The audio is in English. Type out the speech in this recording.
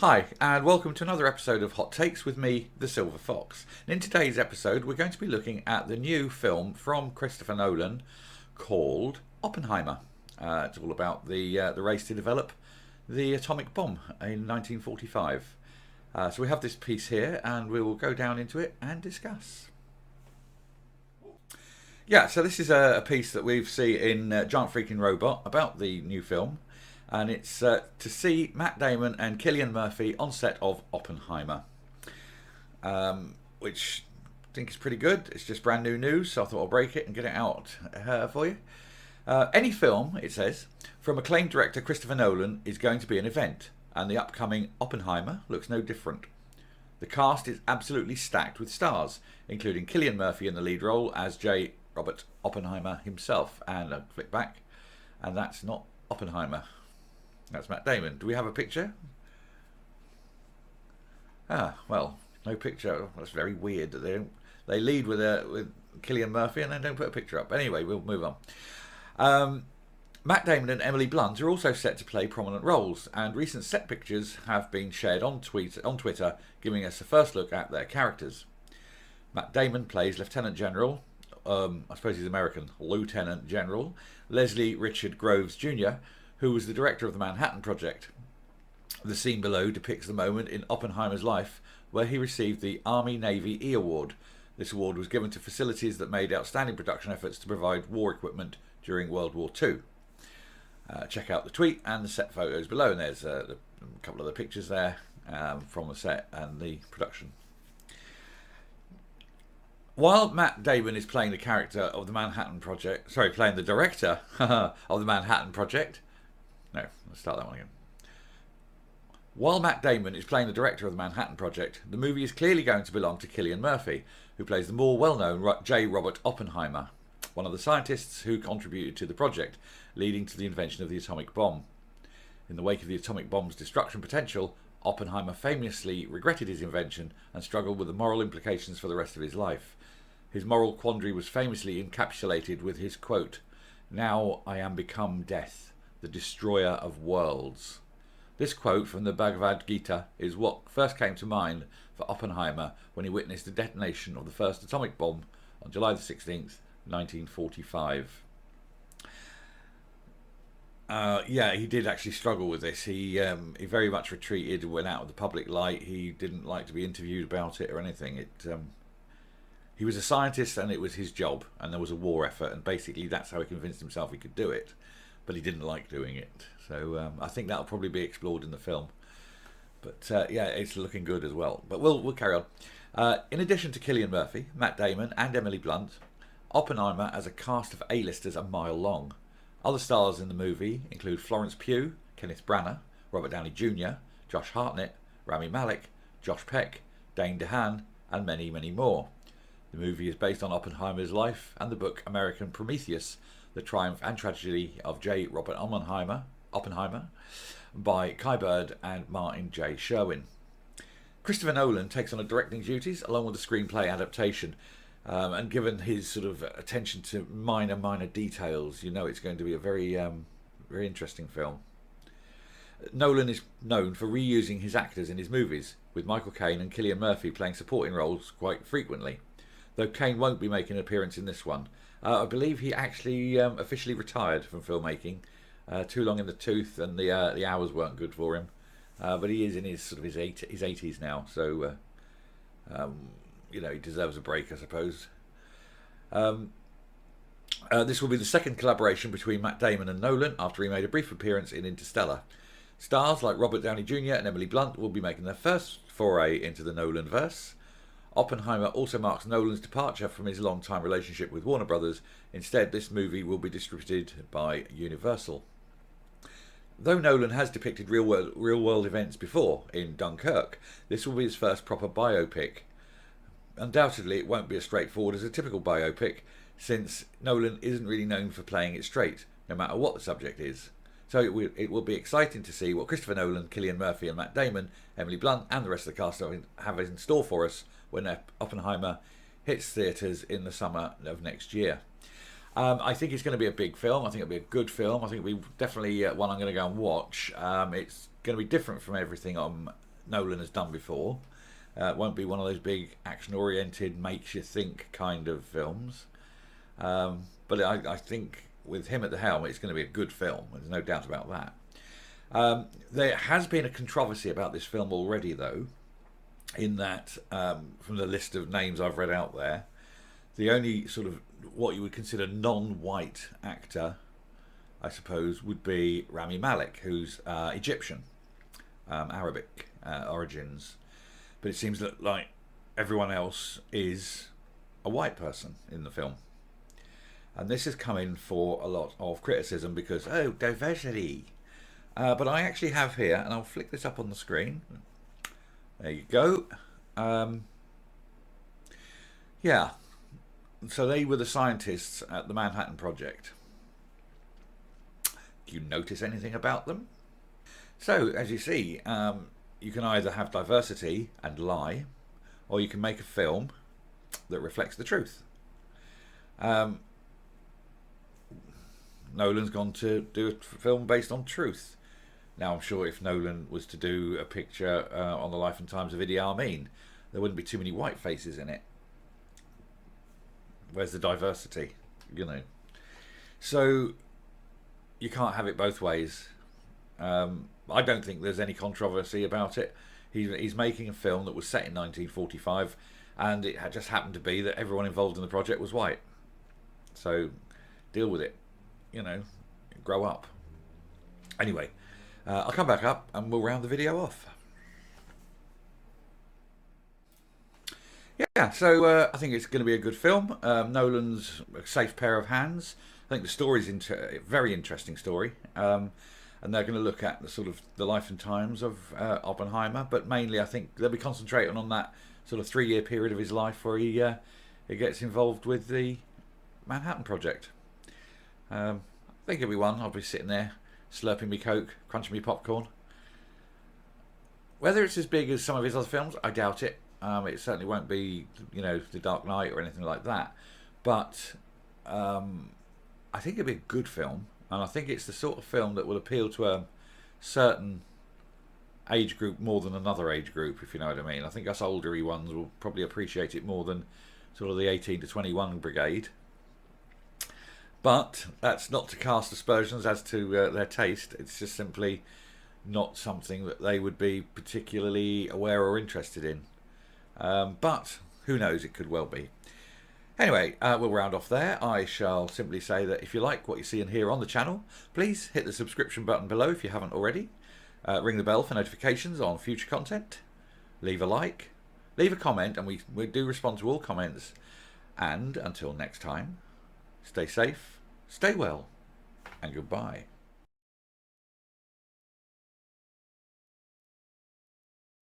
Hi, and welcome to another episode of Hot Takes with me, the Silver Fox. In today's episode, we're going to be looking at the new film from Christopher Nolan called Oppenheimer. It's all about the race to develop the atomic bomb in 1945. So we have this piece here, and we will go down into it and discuss. Yeah, so this is a piece that we've seen in Giant Freaking Robot about the new film. And it's to see Matt Damon and Killian Murphy on set of Oppenheimer, which I think is pretty good. It's just brand new news, so I thought I'll break it and get it out for you. Any film, it says, from acclaimed director Christopher Nolan is going to be an event, and the upcoming Oppenheimer looks no different. The cast is absolutely stacked with stars, including Killian Murphy in the lead role as J. Robert Oppenheimer himself. And I'll flick back, and that's not Oppenheimer. That's Matt Damon. Do we have a picture? Well, no picture. That's very weird that they lead with Killian Murphy and then don't put a picture up. Anyway, we'll move on. Matt Damon and Emily Blunt are also set to play prominent roles, and recent set pictures have been shared on Twitter, giving us a first look at their characters. Matt Damon plays Lieutenant General, I suppose he's American, Lieutenant General Leslie Richard Groves Jr., who was the director of the Manhattan Project. The scene below depicts the moment in Oppenheimer's life where he received the Army-Navy E Award. This award was given to facilities that made outstanding production efforts to provide war equipment during World War II. Check out the tweet and the set photos below, and there's a couple of the pictures there from the set and the production. While Matt Damon is playing the character of the Manhattan Project, playing the director of the Manhattan Project. No, let's start that one again. While Matt Damon is playing the director of the Manhattan Project, the movie is clearly going to belong to Killian Murphy, who plays the more well-known J. Robert Oppenheimer, one of the scientists who contributed to the project, leading to the invention of the atomic bomb. In the wake of the atomic bomb's destruction potential, Oppenheimer famously regretted his invention and struggled with the moral implications for the rest of his life. His moral quandary was famously encapsulated with his quote, "Now I am become death, the destroyer of worlds." This quote from the Bhagavad Gita is what first came to mind for Oppenheimer when he witnessed the detonation of the first atomic bomb on July the 16th, 1945. He did actually struggle with this. He very much retreated, went out of the public light. He didn't like to be interviewed about it or anything. He was a scientist and it was his job, and there was a war effort, and basically that's how he convinced himself he could do it. But he didn't like doing it. So I think that'll probably be explored in the film. But it's looking good as well. But we'll carry on. In addition to Killian Murphy, Matt Damon and Emily Blunt, Oppenheimer as a cast of A-listers a mile long. Other stars in the movie include Florence Pugh, Kenneth Branagh, Robert Downey Jr., Josh Hartnett, Rami Malek, Josh Peck, Dane DeHaan, and many, many more. The movie is based on Oppenheimer's life and the book American Prometheus, The Triumph and Tragedy of J. Robert Oppenheimer by Kai Bird and Martin J. Sherwin. Christopher Nolan takes on the directing duties along with the screenplay adaptation, and given his sort of attention to minor details, it's going to be a very interesting film. Nolan is known for reusing his actors in his movies, with Michael Caine and Cillian Murphy playing supporting roles quite frequently, though Caine won't be making an appearance in this one. I believe he actually officially retired from filmmaking. Too long in the tooth, and the hours weren't good for him. But he is in his 80s now, so he deserves a break, I suppose. This will be the second collaboration between Matt Damon and Nolan after he made a brief appearance in Interstellar. Stars like Robert Downey Jr. and Emily Blunt will be making their first foray into the Nolan-verse. Oppenheimer also marks Nolan's departure from his long-time relationship with Warner Brothers. Instead, this movie will be distributed by Universal. Though Nolan has depicted real-world events before in Dunkirk, this will be his first proper biopic. Undoubtedly, it won't be as straightforward as a typical biopic, since Nolan isn't really known for playing it straight, no matter what the subject is. So it will be exciting to see what Christopher Nolan, Cillian Murphy and Matt Damon, Emily Blunt and the rest of the cast have in store for us when Oppenheimer hits theatres in the summer of next year. I think it's going to be a big film. I think it'll be a good film. I think it'll be definitely one I'm going to go and watch. It's going to be different from everything Nolan has done before. It won't be one of those big action-oriented, makes-you-think kind of films. But I think with him at the helm, it's going to be a good film. There's no doubt about that. There has been a controversy about this film already, though, in that from the list of names I've read out there, the only sort of what you would consider non-white actor, I suppose, would be Rami Malek, who's Egyptian, Arabic origins. But it seems that like everyone else is a white person in the film. And this has come in for a lot of criticism because, oh, diversity. But I actually have here, and I'll flick this up on the screen. There you go. Yeah. So they were the scientists at the Manhattan Project. Do you notice anything about them? So, as you see, you can either have diversity and lie, or you can make a film that reflects the truth. Nolan's gone to do a film based on truth. Now, I'm sure if Nolan was to do a picture on the life and times of Idi Amin, there wouldn't be too many white faces in it. Where's the diversity? You know. So, you can't have it both ways. I don't think there's any controversy about it. He's making a film that was set in 1945, and it just happened to be that everyone involved in the project was white. So, deal with it. You know, grow up. Anyway, I'll come back up and we'll round the video off. Yeah, so I think it's going to be a good film. Nolan's a safe pair of hands. I think the story's a very interesting story. And they're going to look at the sort of the life and times of Oppenheimer, but mainly I think they'll be concentrating on that sort of 3-year period of his life where he gets involved with the Manhattan Project. I think it'll be one. I'll be sitting there slurping me Coke, crunching me popcorn. Whether it's as big as some of his other films, I doubt it. It certainly won't be, you know, The Dark Knight or anything like that. But I think it'll be a good film. And I think it's the sort of film that will appeal to a certain age group more than another age group, if you know what I mean. I think us oldery ones will probably appreciate it more than sort of the 18 to 21 brigade. But that's not to cast aspersions as to their taste. It's just simply not something that they would be particularly aware or interested in. But who knows, it could well be. Anyway, we'll round off there. I shall simply say that if you like what you see and hear on the channel, please hit the subscription button below if you haven't already. Ring the bell for notifications on future content. Leave a like. Leave a comment, and we do respond to all comments. And until next time, stay safe, stay well, and goodbye.